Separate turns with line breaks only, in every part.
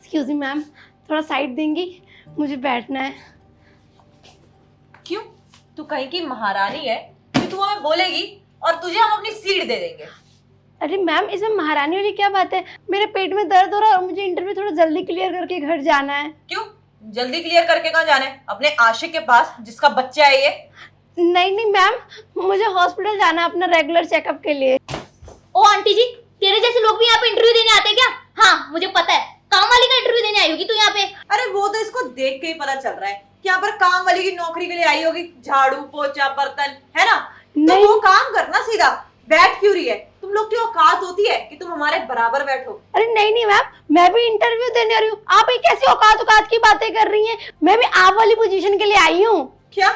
Excuse me ma'am, थोड़ा side देंगी, मुझे बैठना है।
क्यों? तू कहीं की महारानी है कि तू हमें बोलेगी और तुझे हम अपनी सीट दे देंगे?
अरे मैम, इसमें महारानी वाली क्या बात है? मेरे पेट में दर्द हो रहा है और मुझे इंटरव्यू थोड़ा जल्दी क्लियर करके घर जाना है।
क्यों? जल्दी क्लियर करके कहाँ जाना है? अपने आशिक के पास जिसका बच्चा है ये?
नहीं नहीं मैम, मुझे हॉस्पिटल जाना है अपना रेगुलर चेकअप के लिए।
ओ आंटी जी, तेरे जैसे लोग भी यहाँ पे इंटरव्यू देने आते हैं क्या? हाँ मुझे पता है, काम वाली का इंटरव्यू देने आई होगी तू यहाँ पे।
अरे वो तो इसको देख के ही पता चल रहा है कि यहाँ पर काम वाली की नौकरी के लिए आई होगी। झाड़ू पोछा बर्तन, है ना? तो वो काम करना सीधा। बैठ क्यों रही है? तुम लोग की औकात होती है कि तुम हमारे बराबर बैठो।
अरे नहीं नहीं मैम, मैं भी इंटरव्यू देने आ रही हूँ। आप एक कैसी औकात औकात की बातें कर रही हैं? मैं भी आप वाली पोजीशन के लिए आई हूँ।
क्या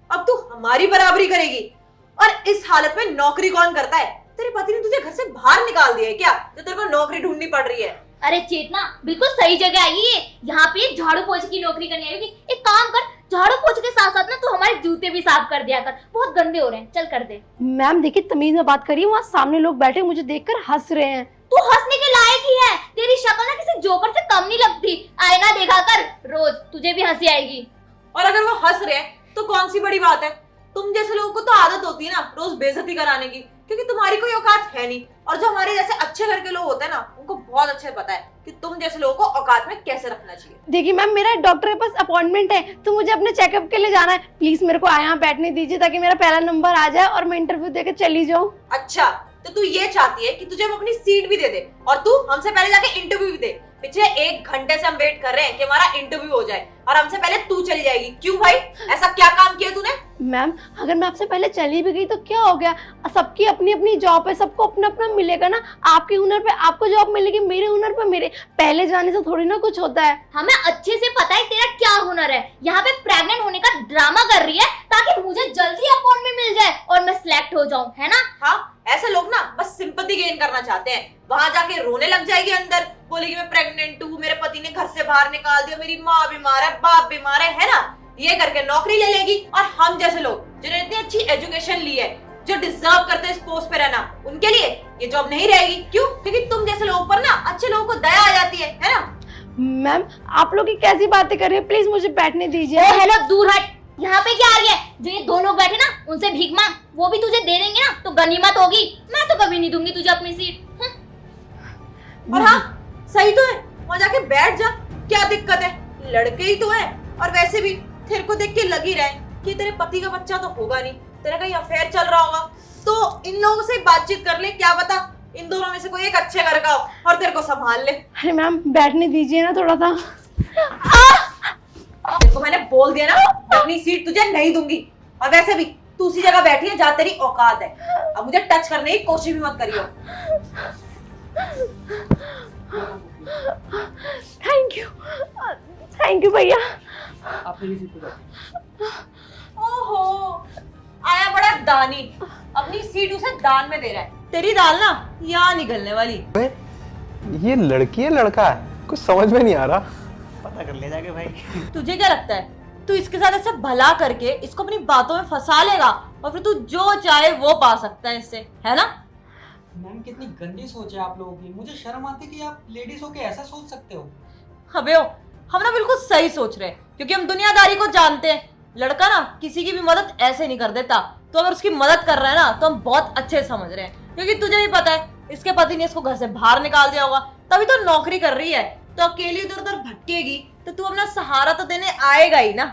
अब तू हमारी बराबरी करेगी? और इस हालत में नौकरी कौन करता है? तेरे पति ने तुझे घर से बाहर निकाल दिया है क्या, जो तेरे को नौकरी ढूंढनी पड़ रही है?
अरे चेतना, बिल्कुल सही जगह आई है। यहाँ पे झाड़ू पोछे की नौकरी करने आई होगी। एक काम कर, झाड़ू पोछे के साथ साथ ना तू हमारे जूते भी साफ कर दिया कर, बहुत गंदे हो रहे हैं। चल कर दे।
मैम देखिए, तमीज में बात करिए, वहाँ सामने लोग बैठे मुझे देखकर हंस रहे हैं।
तू हंसने के लायक ही है। तेरी शक्ल ना किसी जोकर से कम नहीं लगती। आईना देखा कर रोज, तुझे भी हंसी आएगी।
और अगर वो हंस रहे हैं तो कौन सी बड़ी बात है? तुम जैसे लोगों को तो आदत होती है ना रोज बेइज्जती कराने की, क्योंकि तुम्हारी कोई औकात है नहीं। और जो हमारे जैसे अच्छे घर के लोग होते हैं ना, उनको बहुत अच्छे पता है कि तुम जैसे लोगों को औकात में कैसे रखना चाहिए।
देखिए मैम, मेरा डॉक्टर के पास अपॉइंटमेंट है, तो मुझे अपने चेकअप के लिए जाना है। प्लीज मेरे को यहाँ बैठने दीजिए ताकि मेरा पहला नंबर आ जाए और मैं इंटरव्यू देकर चली जाऊँ।
अच्छा, तो तू ये चाहती है कि तुझे हम अपनी सीट भी दे दे और तू हमसे पहले जाके इंटरव्यू भी दे। पिछले 1 घंटे से हम वेट कर रहे हैं कि हमारा इंटरव्यू हो जाए और हमसे पहले तू चली जाएगी। क्यों भाई, ऐसा क्या काम किया तूने?
मैम अगर मैं आपसे पहले चली भी गई तो क्या हो गया? सबकी अपनी अपनी जॉब है, सबको अपना अपना मिलेगा ना। आपके हुनर पे आपको जॉब मिलेगी, मेरे हुनर पे मेरे। पहले जाने से थोड़ी ना कुछ होता है।
हमें अच्छे से पता है तेरा क्या हुनर है। यहाँ पे प्रेग्नेंट होने का ड्रामा कर रही है ताकि मुझे जल्दी अपॉइंटमेंट मिल जाए और मैं सिलेक्ट हो जाऊँ, है ना?
हाँ, ऐसे लोग ना बस सिंपैथी गेन करना चाहते हैं। वहां जाके रोने लग जाएगी अंदर, बोलेगी मैं प्रेग्नेंट हूँ, मेरे पति ने घर से बाहर निकाल दिया, मेरी माँ बीमार है, बाप बीमार है ना? ये करके नौकरी ले लेगी। और हम जैसे लोग जिन्होंने इतनी अच्छी एजुकेशन ली है, जो डिजर्व करते हैं इस पोस्ट पे रहना, उनके लिए ये जॉब नहीं रहेगी। क्यों? क्योंकि तुम जैसे लोगों पर ना अच्छे लोगों को दया आ जाती है ना?
मैम आप लोग की कैसी बातें कर रहे हैं? प्लीज मुझे बैठने दीजिए।
हेलो, दूर हट। यहाँ पे क्या आ रही है? जो ये 2 लोग बैठे ना, उनसे भीख मांग, वो भी तुझे दे देंगे ना तो गनीमत होगी। मैं तो कभी नहीं दूंगी तुझे अपनी सीट।
और हाँ, सही तो है, वहां जाके बैठ जा। क्या दिक्कत है? लड़के ही तो है। और वैसे भी तेरे को देख के लग ही रहा है कि तेरे पति का बच्चा तो होगा नहीं, तेरा कहीं अफेयर चल रहा होगा। तो इन लोगों से बातचीत कर ले, क्या पता इन दोनों में से कोई एक अच्छे घर का हो और तेरे को संभाल ले।
अरे मैम बैठने दीजिए ना थोड़ा सा।
देखो मैंने बोल दिया ना, मैं अपनी सीट तुझे नहीं दूंगी। और वैसे भी तू उसी जगह बैठी है जहाँ तेरी औकात है। अब मुझे टच करने की कोशिश भी मत करियो।
थैंक यू भैया।
ओहो, आया बड़ा दानी, अपनी सीट उसे दान में दे रहा है। तेरी दाल ना यहाँ निकलने वाली।
ये लड़की है लड़का है, कुछ समझ में नहीं आ रहा।
पता कर ले जाके भाई।
तुझे क्या लगता है तू इसके साथ ऐसे भला करके इसको अपनी बातों में फंसा लेगा और फिर तू जो चाहे वो पा सकता है इससे, है ना?
मैम कितनी गंदी सोच है आप लोगों की। मुझे शर्म आती है कि आप लेडीज होके ऐसा सोच सकते हो।
अबे ओ, हम ना बिल्कुल सही सोच रहे हैं क्योंकि हम दुनियादारी को जानते हैं। लड़का ना किसी की भी मदद ऐसे नहीं कर देता, तो अगर उसकी मदद कर रहा है ना तो हम बहुत अच्छे समझ रहे हैं। क्योंकि तुझे भी पता है इसके पति ने इसको घर से बाहर निकाल दिया होगा, तभी तो नौकरी कर रही है। तो अकेली इधर उधर भटकेगी तो तू अपना सहारा तो देने आएगा ही ना।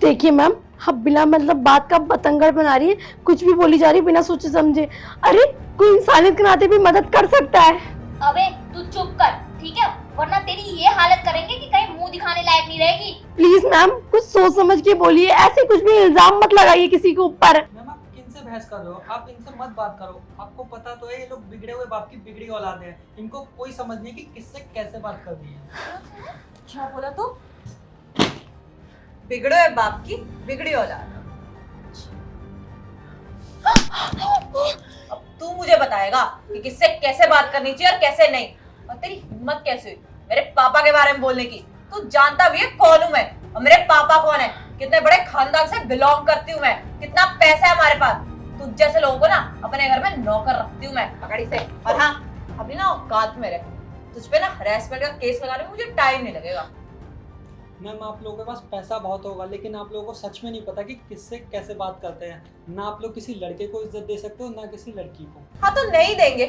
देखिए मैम, आप बिना मतलब बात का बतंगड़ बना रही है, कुछ भी बोली जा रही है बिना सोचे समझे। अरे कोई इंसानियत के नाते भी मदद कर सकता है।
अबे तू चुप कर, ठीक है? वरना तेरी ये हालत करेंगे कि कहीं मुंह दिखाने लायक नहीं रहेगी।
प्लीज मैम कुछ सोच समझ के बोलिए, ऐसे कुछ भी इल्जाम मत लगाइए किसी के ऊपर।
मैम आप किनसे बहस कर रहे हो? आप इनसे मत बात करो। आपको पता तो है ये लोग बिगड़े हुए बाप की बिगड़ी औलाद है। इनको कोई समझ नहीं कि किससे कैसे बात करनी है।
क्या बोला तू? बिगड़े हुए बाप की बिगड़ी औलाद। अब तू मुझे बताएगा कि किससे कैसे बात करनी चाहिए और कैसे नहीं। और तेरी हिम्मत कैसे हुई मेरे पापा के बारे में बोलने की? तू जानता भी है कौन हूं मैं और मेरे पापा कौन है, कितने बड़े खानदान से बिलोंग करती हूँ मैं, कितना पैसा है हमारे पास। तुझ जैसे लोगों को ना अपने घर में नौकर रखती हूँ मैं पकड़ी से। और हाँ, अभी ना औकात में रह, तुझ पे ना हरासमेंट का केस लगाने में मुझे टाइम नहीं लगेगा।
मैम आप लोगों के पास पैसा बहुत होगा, लेकिन आप लोगों को सच में नहीं पता कि किससे कैसे बात करते हैं। ना आप लोग किसी लड़के को इज्जत दे सकते हो, ना किसी लड़की को।
हाँ तो नहीं देंगे,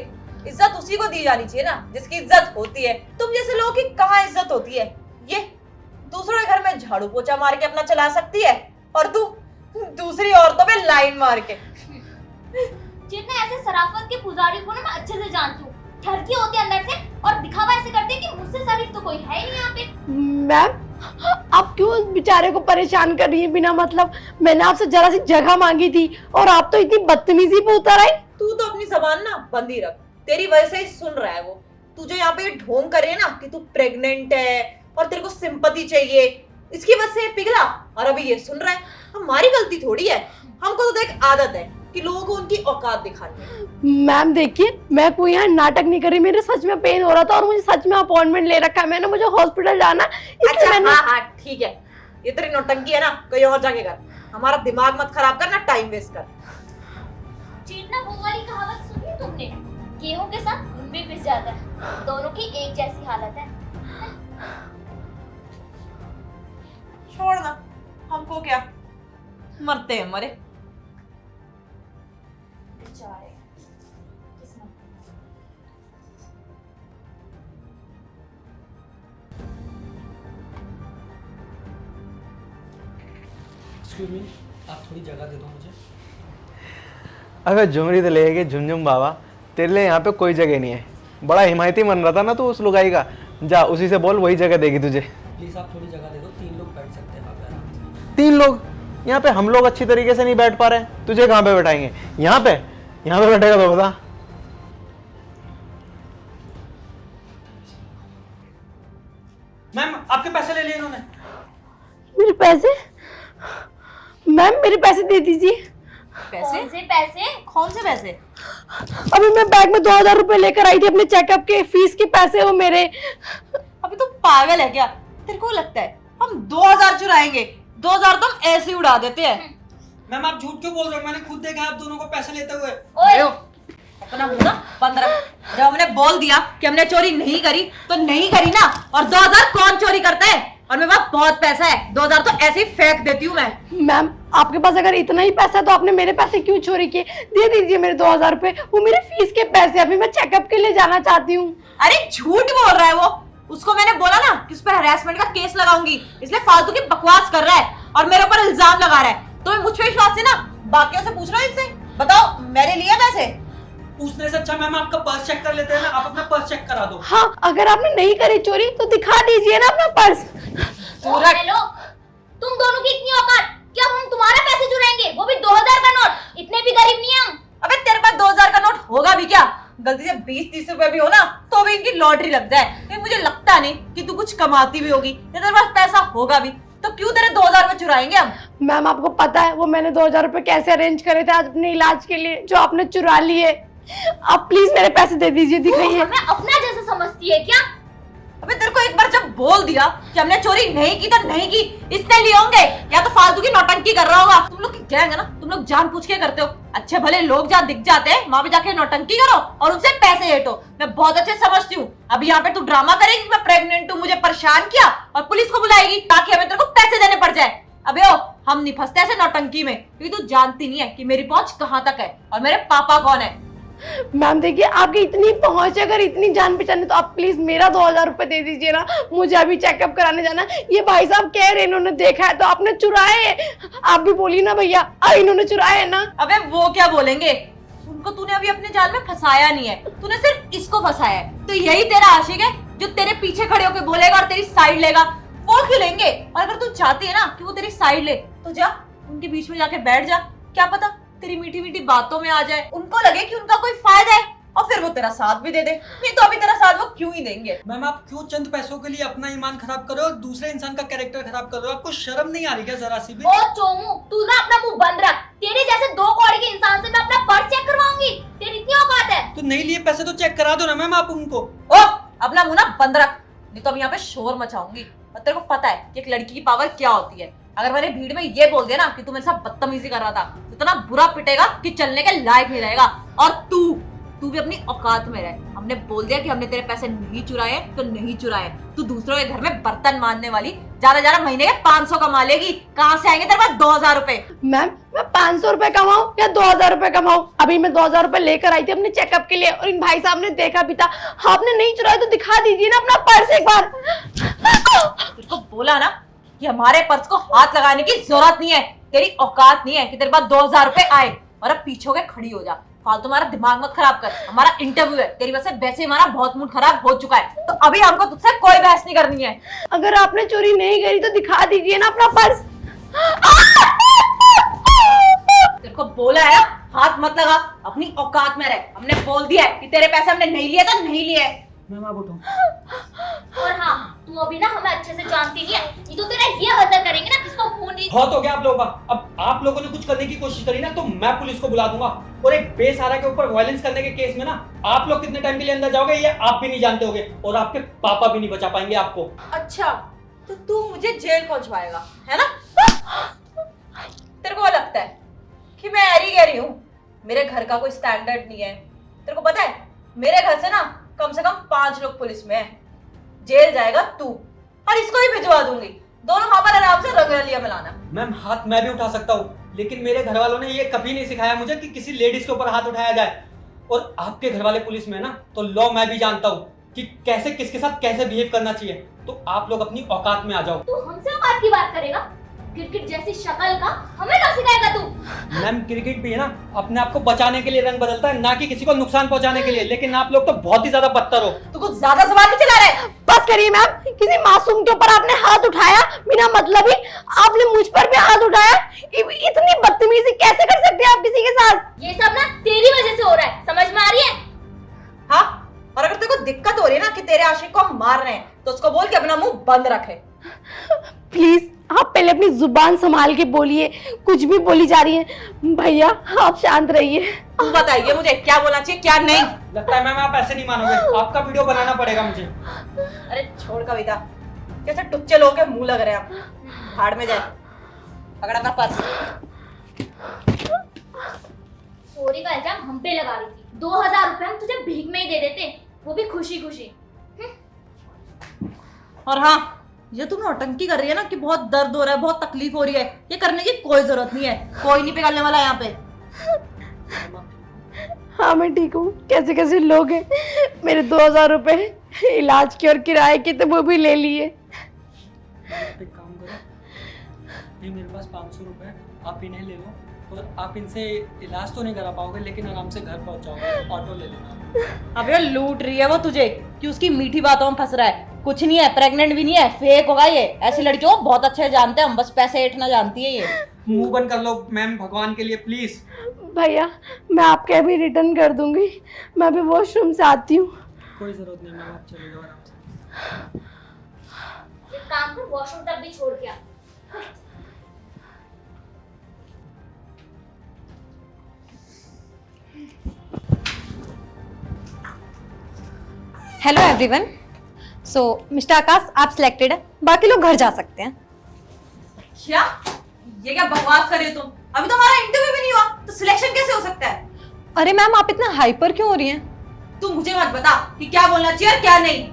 इज्जत उसी को दी जानी चाहिए ना जिसकी इज्जत होती है। तुम जैसे लोगों की कहाँ इज्जत होती है? ये दूसरों के घर में झाड़ू पोछा मार के अपना चला सकती है, और तू दूसरी औरतों पे लाइन मार के।
जितने ऐसे शराफत के पुजारी को ना मैं अच्छे से जानती हूँ, ठरकी होते हैं अंदर से और दिखावा ऐसे करते हैं कि मुझसे शरीफ तो कोई है ही नहीं यहाँ पे।
मैम आप क्यों उस बेचारे को परेशान कर रही हैं बिना मतलब? मैंने आपसे जरा सी जगह मांगी थी और आप तो इतनी बदतमीजी पे उतर आई।
तू तो अपनी जबान ना बंद ही रख, तेरी वजह से ही सुन रहा है वो। तुझे यहाँ पे ढोंग कर रही है ना कि तू प्रेग्नेंट है और तेरे को सिंपैथी चाहिए, इसकी वजह से पिघला और अभी ये सुन रहा है। हमारी गलती थोड़ी है, हमको तो देख आदत है कि लोगों को उनकी औकात दिखानी है।
मैम देखिए, मैं कोई यहाँ नाटक नहीं कर रही, मेरे सच में पेन हो रहा था और मुझे सच में अपॉइंटमेंट ले रखा है मैंने, मुझे हॉस्पिटल जाना।
अच्छा हाँ हाँ ठीक है, ये तेरी नौटंकी है ना, कहीं और जाके कर। हमारा दिमाग मत खराब कर ना, टाइम वेस्ट कर।
चीटना वो वाली कहावत सुनी है तुमने? गेहूं के साथ घुन भी पिस जाता है, दोनों की एक जैसी हालत है।
छोड़ ना, हमको क्या, मरते हैं मरे।
बेचारे किस्मत।
एक्सक्यूज मी, आप थोड़ी जगह दे दो मुझे।
अबे झुमरी तो लेके झुमझुम बाबा, तेरे लिए यहाँ पे कोई जगह नहीं है। बड़ा हिमायती मन रहा था ना तू उस लुगाई का, जा उसी से बोल, वही जगह देगी तुझे।
प्लीज आप थोड़ी जगह दे दो, 3 लोग बैठ सकते हैं वहाँ पे आराम से।
3 लोग? यहाँ पे हम लोग अच्छी तरीके से नहीं बैठ पा रहे, तुझे कहाँ पे बैठाएंगे? यहाँ पे बैठेगा तो बता।
मैम आपके पैसे ले लिए इन्होंने।
मेरे पैसे? मैम मेरे पैसे दे दीजिए।
पैसे?
कौन से पैसे?
कौन से पैसे?
अभी मैं बैग में 2000 रुपए लेकर आई थी अपने चेकअप के, फीस के पैसे वो मेरे।
अभी तो पागल है क्या? तेरे को लगता है हम 2000 चुराएंगे? 2000 तो हम ऐसे ही उड़ा देते हैं।
मैम आप झूठ क्यों बोल रहे हो? मैंने खुद देखा आप दोनों को पैसे लेते हुए।
ओए
अपना मुंह ना बंद रख। जब हमने बोल दिया कि हमने चोरी नहीं करी तो नहीं करी ना। और 2000 कौन चोरी करता है? और मेरे पास बहुत पैसा है, 2000 तो ऐसे ही फेंक देती हूँ मैं।
मैम आपके पास अगर इतना ही पैसा है तो आपने मेरे पैसे क्यों चोरी किए? दे दीजिए मेरे 2000 रुपए, वो मेरे फीस के पैसे, अभी मैं चेकअप के लिए जाना चाहती हूँ।
अरे झूठ बोल रहा है वो। उसको मैंने बोला ना कि उस पर हरासमेंट का केस लगाऊंगी, इसलिए फालतू की बकवास कर रहा है और मेरे ऊपर इल्जाम लगा रहा है। तो मैं मुझ पे विश्वास है ना, बाकियों से पूछ रहा हूँ इनसे। बताओ मेरे लिए पैसे?
पूछने से अच्छा मैम आपका पर्स चेक कर लेते हैं ना, आप अपना पर्स चेक करा दो।
हाँ अगर आपने नहीं करी चोरी तो दिखा दीजिए ना अपना पर्स।
हेलो, तुम दोनों की इतनी औकात कि अब हम तुम्हारा पैसे चुराएंगे, वो भी 2000 का नोट? इतने भी गरीब नहीं हम।
अबे तेरे पास 2000 का नोट होगा भी क्या? गलती से 20-30 रुपए भी हो ना तो भी इनकी लॉटरी लग जाए। लेकिन मुझे लगता नहीं कि तू कुछ कमाती भी होगी, या तेरे पास पैसा होगा भी तो क्यों तेरे 2000 में चुराएंगे हम?
मैम आपको पता है वो मैंने 2000 रुपए कैसे अरेंज करे थे आज अपने इलाज के लिए, जो आपने चुरा लिए। आप प्लीज मेरे पैसे दे दीजिए, दिखाइए।
हमें अपना जैसा समझती है क्या?
अबे तेरे को एक बार जब बोल दिया कि हमने चोरी नहीं की तो नहीं की, इसने लिए होंगे या तो फालतू की नौटंकी कर रहा होगा। तुम लोग की गैंग है ना, तुम लोग जान पूछ के करते हो। अच्छे भले लोग जहाँ दिख जाते हैं वहां पे जाके नौटंकी करो और उनसे पैसे हेटो। मैं बहुत अच्छे समझती हूँ। अभी यहाँ पे तू ड्रामा करेगी मैं प्रेग्नेंट हूँ, मुझे परेशान किया और पुलिस को बुलाएगी ताकि हमें तेरे को पैसे देने पड़ जाए। अबे ओ, हम नहीं फंसते ऐसे नौटंकी में, क्योंकि तू जानती नहीं है कि मेरी पहुंच कहाँ तक है और मेरे पापा कौन है।
मैम देखिए आपकी इतनी पहुंच है, अगर इतनी जान पहचान है तो आप प्लीज मेरा 2000 रुपए दे दीजिए ना, मुझे अभी चेकअप कराने जाना। ये भाई साहब कह रहे इन्होंने देखा है तो आपने चुराए, आप भी बोलिए ना भैया इन्होंने चुराए है ना।
अबे वो क्या बोलेंगे, उनको तूने अभी अपने जाल में फंसाया नहीं है, तूने सिर्फ इसको फंसाया है। तो यही तेरा आशिक है जो तेरे पीछे खड़े होकर बोलेगा और तेरी साइड लेगा, वो क्यों लेंगे? और अगर तू चाहती है ना कि वो तेरी साइड ले तो जा उनके बीच में जाके बैठ जा, क्या पता तेरी मीठी मीठी बातों में आ जाए, उनको लगे कि उनका कोई फायदा है और फिर वो तेरा साथ भी दे दे। नहीं तो अभी तेरा साथ वो क्यों ही देंगे।
मैम आप क्यों चंद पैसों के लिए अपना ईमान खराब कर रहे हो और दूसरे इंसान का कैरेक्टर खराब कर रहे हो? आपको शर्म नहीं आ रही क्या जरा सी भी?
ओ चोमू, तू ना अपना मुंह बंद रख। तेरे जैसे 2 कौड़ी के इंसान से मैं अपना पर्स चेक करवाऊंगी? तेरी इतनी औकात है?
तो नहीं लिए पैसे तो चेक करा दो ना मैम आप उनको।
ओ अपना मुंह ना बंद रख, नहीं तो अब यहाँ पे शोर मचाऊंगी। और तेरे को पता है कि एक लड़की की पावर क्या होती है। अगर मैंने भीड़ में ये बोल दिया ना कि तू मेरे साथ बदतमीजी कर रहा था तो इतना बुरा पिटेगा कि चलने के लायक नहीं रहेगा। और तू तू भी अपनी औकात में रह। हमने बोल दिया कि हमने तेरे पैसे नहीं चुराए तो नहीं चुराए। तू दूसरों के घर में बर्तन मांजने वाली ज्यादा ज्यादा महीने के 500 कमा लेगी। कहाँ से आएंगे तेरे पास 2000 रुपए?
मैम मैं 500 रुपए कमाऊं या 2000 रुपए कमाऊं, अभी मैं 2000 रुपए लेकर आई थी अपने चेकअप के लिए और इन भाई साहब ने देखा भी था। आपने नहीं चुराया तो दिखा दीजिए ना अपना पर्स एक बार।
तुझको बोला ना कि हमारे पर्स को हाथ लगाने की जरूरत नहीं है। तेरी औकात नहीं है कि तेरे पास 2000 रुपए आए और अब पीछे होके खड़ी हो जा। फालतू हमारा दिमाग मत खराब कर। हमारा इंटरव्यू है, तेरी वजह से वैसे हमारा बहुत मूड खराब हो चुका है, तो अभी हमको तुझसे कोई बहस नहीं करनी है।
अगर आपने चोरी नहीं करी तो दिखा दीजिए ना अपना पर्स।
तेरे को बोला है ना, हाथ मत लगा, अपनी औकात में रह। हमने बोल दिया है कि तेरे पैसे हमने नहीं लिए तो नहीं लिए।
मैम आप उठो।
और हाँ, तू अभी ना हमें अच्छे से जानती नहीं है, ये तो तेरा ये हरकत करेंगे ना किसको फोन नहीं।
बहुत हो गया आप लोगों का। अब आप लोगों ने कुछ करने की कोशिश करी ना तो मैं पुलिस को बुला दूंगा। और एक बेसहारा के ऊपर वायलेंस करने के केस में ना आप लोग कितने टाइम के लिए अंदर जाओगे ये आप भी नहीं जानते होगे, और आपके पापा भी नहीं बचा पाएंगे आपको।
अच्छा, तो तू मुझे जेल पहुंचवाएगा है ना? तेरे को लगता है कि मैं ऐरी गहरी हूँ? मेरे घर का कोई स्टैंडर्ड नहीं है। तेरे को पता है मेरे घर से ना कम से कम 5 लोग पुलिस में है। जेल जाएगा तू और इसको ही भिजवा दूंगी। दोनों वहां पर आराम से रंगरलिया मिलाना।
मैम हाथ मैं भी उठा सकता हूँ, लेकिन मेरे घर वालों ने ये कभी नहीं सिखाया मुझे कि किसी लेडीज के ऊपर हाथ उठाया जाए। और आपके घर वाले पुलिस में है ना, तो लॉ मैं भी जानता हूँ कि कैसे किसके साथ कैसे बिहेव करना चाहिए। तो आप लोग अपनी औकात में आ जाओ।
तू हमसे औकात की बात करेगा? क्रिकेट जैसी शक्ल का हमें क्या सिखाएगा तू?
मैम क्रिकेट भी है ना अपने आप को बचाने के लिए रंग बदलता है, ना कि किसी को नुकसान पहुंचाने के लिए। लेकिन आप लोग तो बहुत ही ज्यादा बदतर हो।
तू कुछ ज्यादा जबान नहीं चला रहा है।
बस करिए मैम, किसी मासूम के ऊपर आपने हाथ उठाया बिना मतलब ही। आपने मुझ पर भी हाथ उठाया। इतनी बदतमीजी कैसे कर सकते हैं आप किसी के साथ?
ये सब ना तेरी वजह से हो रहा है, समझ में आ रही है?
हाँ, और अगर तेरे को दिक्कत हो रही है ना कि तेरे आशिक को हम मार रहे हैं तो उसको बोल के अपना मुंह बंद रखे।
प्लीज आप पहले अपनी जुबान संभाल के बोलिए, कुछ भी बोली जा रही है। भैया आप शांत रहिए।
तू बताइए मुझे क्या बोलना चाहिए क्या नहीं।
लगता है मैम आप ऐसे नहीं मानोगे, आपका वीडियो बनाना पड़ेगा मुझे।
अरे छोड़ कविता, कैसे टुच्चे लोगों के मुंह लग रहे हैं आप। भाड़ में जाए, पकड़ अपना पर्स।
चोरी का इल्जाम हम पे लगा रही थी। 2000 रुपए हम तुझे भीख में ही दे देते, वो भी खुशी खुशी।
और हाँ, ये तुम नौटंकी कर रही है ना कि बहुत दर्द हो रहा है, बहुत तकलीफ हो रही है, ये करने की कोई जरूरत नहीं है। कोई नहीं पिघलने वाला यहाँ पे।
हाँ मैं ठीक हूँ। कैसे कैसे लोग हैं, मेरे 2000 रुपए इलाज के और किराए के तो वो भी ले लिए।
आप एक काम करो, ये मेरे पास 500 रुपए, आप इन्हें ले लो। और आप इनसे इलाज तो नहीं करा पाओगे, लेकिन आराम से घर पहुंच जाओगे। ऑटो ले लेना।
अब ये लूट रही है वो तुझे कि उसकी मीठी बातों में फंस रहा है। कुछ नहीं है, प्रेग्नेंट भी नहीं है, फेक होगा ये। ऐसी लड़कियों को बहुत अच्छे जानते हैं हम, बस पैसे ऐंठना जानती है ये।
मुंह बंद कर लो मैम, भगवान के लिए प्लीज।
भैया मैं आपके भी रिटर्न कर दूंगी, मैं अभी वॉशरूम से आती हूँ।
कोई जरूरत नहीं मैम, आप चले जाओ आराम से।
एक काम कर, वॉशरूम तक भी छोड़ के आ।
Hello everyone. So mister Akash आप सिलेक्टेड है, बाकी लोग घर जा सकते हैं।
क्या ये क्या बकवास कर रही हो तुम? अभी तो हमारा इंटरव्यू भी नहीं हुआ, तो सिलेक्शन कैसे हो सकता है?
अरे मैम आप इतना हाइपर क्यों हो रही हैं?
तू मुझे मत बता कि क्या बोलना चाहिए और क्या नहीं।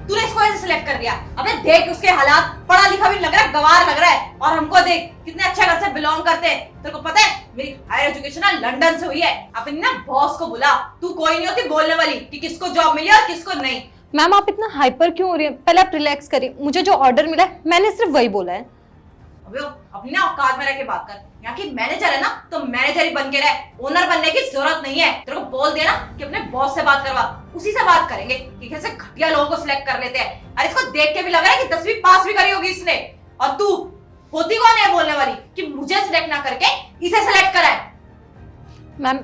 तूने इसको ऐसे सिलेक्ट कर दिया। अबे देख उसके हालात, पढ़ा लिखा भी नहीं लग रहा है, गवार लग रहा है। और हमको देख कितने अच्छे घर से बिलोंग करते हैं। तेरे को पता है मेरी हायर एजुकेशन ना लंदन से हुई है। अपनी ना बॉस को बुला, तू कोई नहीं होती बोलने वाली कि किसको जॉब मिली और किसको नहीं।
मैम आप इतना हाइपर क्यों हो रही हैं? पहले आप रिलैक्स करिए। मुझे जो ऑर्डर मिला है मैंने सिर्फ वही बोला है।
अबे अपनी ना औकात में रह के बात कर। यहाँ की मैनेजर है ना, तो मैनेजर ही बन के रह, ओनर बनने की जरूरत नहीं है। तेरे को बोल दिया ना कि अपने बॉस से बात करवा, उसी से बात करेंगे कि कैसे घटिया लोगों को सिलेक्ट कर लेते हैं। अरे इसको देख के भी लग रहा है कि 10वीं पास भी करी होगी इसने। और तू होती कौन है बोलने वाली कि मुझे सिलेक्ट ना करके इसे सिलेक्ट करा है?
मैम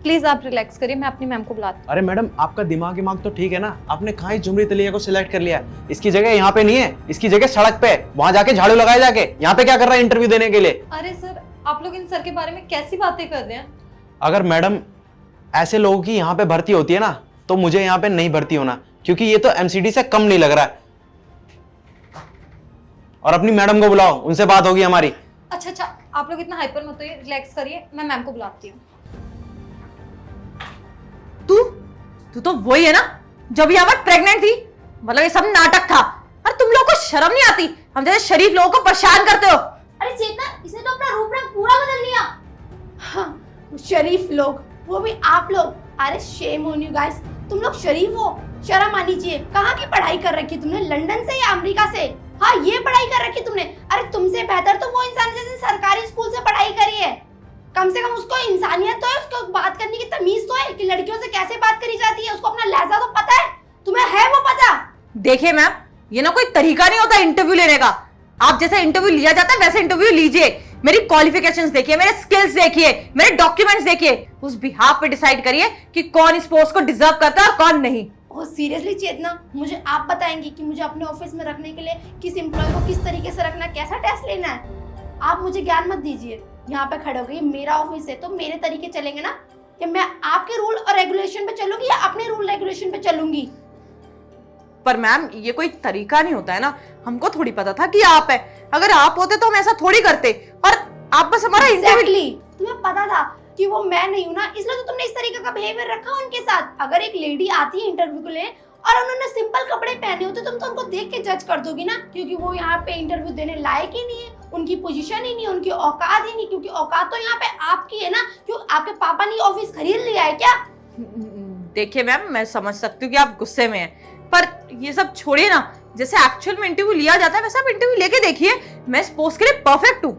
प्लीज आप रिलैक्स करिए, मैं अपनी मैम को बुलाती हूँ।
अरे मैडम आपका दिमाग तो ठीक है ना, आपने कहाँ ही झुमरी तलिया को सिलेक्ट कर लिया। इसकी जगह यहाँ पे नहीं है, इसकी जगह सड़क पे है, वहां जाके झाड़ू लगाए जाके। यहाँ पे क्या कर रहा है इंटरव्यू देने के लिए?
अरे सर आप लोग इन सर के बारे में कैसी बातें कर रहे हैं?
अगर मैडम ऐसे लोगों की यहाँ पे भर्ती होती है ना, तो मुझे यहाँ पे नहीं भर्ती होना, क्योंकि ये तो एमसीडी से कम नहीं लग रहा है। और अपनी मैडम को बुलाओ, उनसे बात होगी हमारी।
अच्छा आप लोग इतना हाइपर मत होइए, रिलैक्स करिए, मैं मैम को बुलाती हूँ।
तू तू तो वही है ना जो भी यहाँ पर प्रेग्नेंट थी। मतलब ये सब नाटक था। और तुम लोग को शर्म नहीं आती? हम जैसे शरीफ लोगों को परेशान करते हो।
अरे चेतना, इसने तो अपना रूप रंग पूरा बदल लिया।
हाँ, शरीफ लोग, वो भी आप लोग। अरे शेम ऑन यू गाइस, तुम लोग शरीफ हो, शर्म आनी चाहिए। कहाँ की पढ़ाई कर रखी तुमने, लंदन से या अमेरिका से? हाँ, ये पढ़ाई कर रखी तुमने। अरे तुमसे बेहतर तो वो इंसान जैसे सरकारी स्कूल से पढ़ाई करी है। कम से कम उसको इंसानियत तो है, उसको बात करने की तमीज तो है कि लड़कियों से कैसे बात करी जाती है। उसको अपना लहजा तो पता है, तुम्हें है वो पता?
देखिए मैम, ये ना कोई तरीका नहीं होता इंटरव्यू लेने का। आप जैसे इंटरव्यू लिया जाता है वैसे इंटरव्यू लीजिए। मेरी क्वालिफिकेशंस देखिए, मेरे स्किल्स देखिए, मेरे डॉक्यूमेंट्स देखिए, उस बिहाफ पे डिसाइड करिए कि कौन इस पोस्ट को डिजर्व करता है और कौन नहीं।
ओह सीरियसली चेतना, मुझे आप बताएंगे कि मुझे अपने ऑफिस में रखने के लिए किस एम्प्लॉय को किस तरीके से रखना है, कैसा टेस्ट लेना है? आप मुझे ज्ञान मत दीजिए। यहाँ पे खड़े हो गए, मेरा ऑफिस है तो मेरे तरीके चलेंगे ना, कि मैं आपके रूल और रेगुलेशन पे चलूंगी या अपने रूल रेगुलेशन पे चलूंगी?
पर मैम ये कोई तरीका नहीं होता है ना। हमको थोड़ी पता था कि आप है। अगर आप होते तो हम ऐसा थोड़ी करते। और आप बस हमारा
Exactly. तुम्हें पता था कि वो मैं नहीं हूँ ना, इसलिए तो तुमने इस तरीके का बिहेवियर रखा उनके साथ। अगर एक लेडी आती है इंटरव्यू के लिए और उन्होंने सिंपल कपड़े पहने होते, तुम तो उनको देख के जज कर दोगी ना, क्योंकि वो यहाँ पे इंटरव्यू देने लायक ही नहीं है, उनकी पोजीशन ही नहीं, उनकी औकात ही नहीं। क्योंकि औकात तो यहाँ पे आपकी है ना, क्यों आपके पापा ने ऑफिस खरीद लिया है क्या?
देखिए मैम, मैं समझ सकती हूँ कि आप गुस्से में हैं, पर ये सब छोड़िए ना। जैसे एक्चुअल में इंटरव्यू लिया जाता है वैसे आप इंटरव्यू लेके देखिए। मैं इस पोस्ट के लिए परफेक्ट हूँ।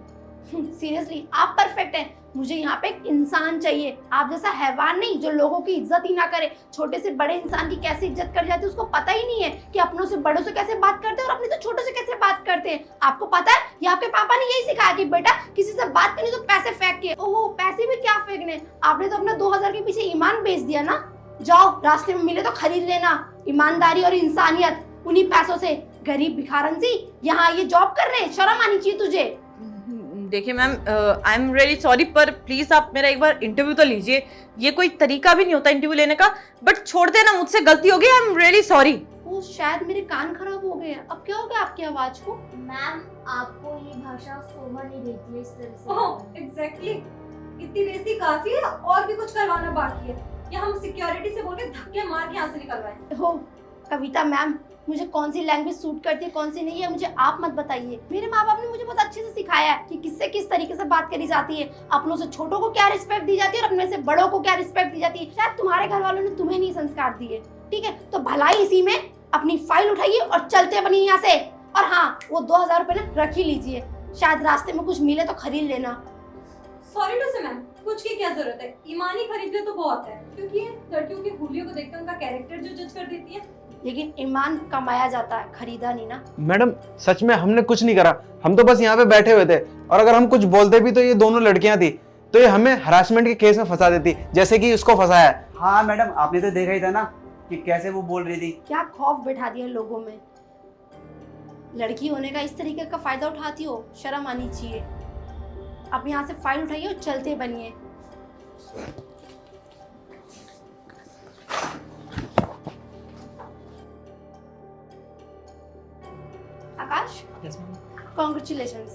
सीरियसली आप परफेक्ट हैं। मुझे यहाँ पे एक इंसान चाहिए, आप जैसा हैवान नहीं जो लोगों की इज्जत ही ना करे। छोटे से बड़े इंसान की कैसे इज्जत कर जाती है उसको पता ही नहीं है कि अपनों से बड़ों से कैसे बात करते हैं और अपने से छोटों से कैसे बात करते हैं। आपको पता है, ये आपके पापा ने यही सिखाया कि बेटा किसी से बात करनी तो पैसे फेंक के। ओहो, पैसे भी क्या फेंकने, आपने तो अपना 2000 के पीछे ईमान बेच दिया ना। जाओ, रास्ते में मिले तो खरीद लेना। ईमानदारी और इंसानियत उन्हीं पैसों से। गरीब भिखारन सी यहाँ ये जॉब कर रहे हैं, शर्म आनी चाहिए तुझे।
देखिए ma'am, I am really sorry, पर प्लीज आप मेरा एक बार इंटरव्यू तो लीजिए। ये कोई तरीका भी नहीं होता इंटरव्यू लेने का, बट छोड़ देना, मुझसे गलती हो गई। I am really sorry.
वो शायद मेरे कान खराब हो गए हैं। अब क्या हो गया आपकी आवाज को?
मैम, आपको ये भाषा शोभा नहीं देती है इस तरह से।
ओह एग्जैक्टली, इतनी बेइज्जती काफी है और भी कुछ करवाना बाकी है, या हम सिक्योरिटी से बोल के धक्के मार के यहाँ से निकलवाएं?
हो कविता मैम, मुझे कौन सी लैंग्वेज सूट करती है कौन सी नहीं है मुझे आप मत बताइए। मेरे माँ बाप ने मुझे बहुत अच्छे से सिखाया है कि किससे किस तरीके से बात करी जाती है, अपनों से छोटों को क्या रिस्पेक्ट दी जाती है और अपने से बड़ों को क्या रिस्पेक्ट दी जाती है। शायद तुम्हारे घर वालों ने तुम्हें नहीं संस्कार दिए, ठीक है? तो भलाई इसी में। अपनी फाइल उठाइए और चलते बनिए यहाँ से। और हाँ, वो 2000 रुपए ना रख ही लीजिए, शायद रास्ते में कुछ मिले तो खरीद लेना।
सॉरी टू से मैम, कुछ की क्या जरूरत है, ईमान ही खरीद ले तो बहुत है, क्योंकि ये लड़कियों की खूबियों को देखकर उनका कैरेक्टर जो जज कर देती है।
लेकिन ईमान कमाया जाता है, खरीदा नहीं ना।
मैडम सच में हमने कुछ नहीं करा, हम तो बस यहाँ पे बैठे हुए थे, और अगर हम कुछ बोलते भी तो ये दोनों लड़कियां थी तो ये हमें हरासमेंट के केस में फंसा देती, जैसे कि उसको फंसाया है।
हाँ मैडम, आपने तो देखा ही था ना कि कैसे वो बोल रही थी।
क्या खौफ बैठा दिया लोगों में। लड़की होने का इस तरीके का फायदा उठाती हो, शर्म आनी चाहिए। अब यहाँ से फाइल उठाइए और चलते बनिए। आकाश, कॉन्ग्रेचुलेशंस,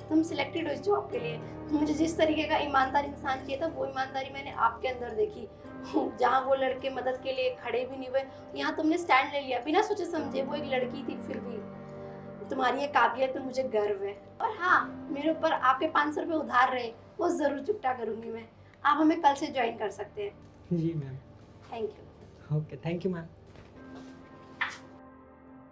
तुम सिलेक्टेड हो इस जॉब के लिए। मुझे जिस तरीके का ईमानदार इंसान चाहिए था वो ईमानदारी मैंने आपके अंदर देखी। जहाँ वो लड़के मदद के लिए खड़े भी नहीं हुए, यहाँ तुमने स्टैंड ले लिया बिना सोचे समझे। वो एक लड़की थी, फिर भी तुम्हारी ये काबिलियत पे मुझे गर्व है। और हाँ, मेरे ऊपर आपके 500 रुपये उधार रहे, वो ज़रूर चुकता करूँगी मैं। आप हमें कल से ज्वाइन कर सकते हैं।
जी ma'am.
Thank you.
Okay, thank you ma'am.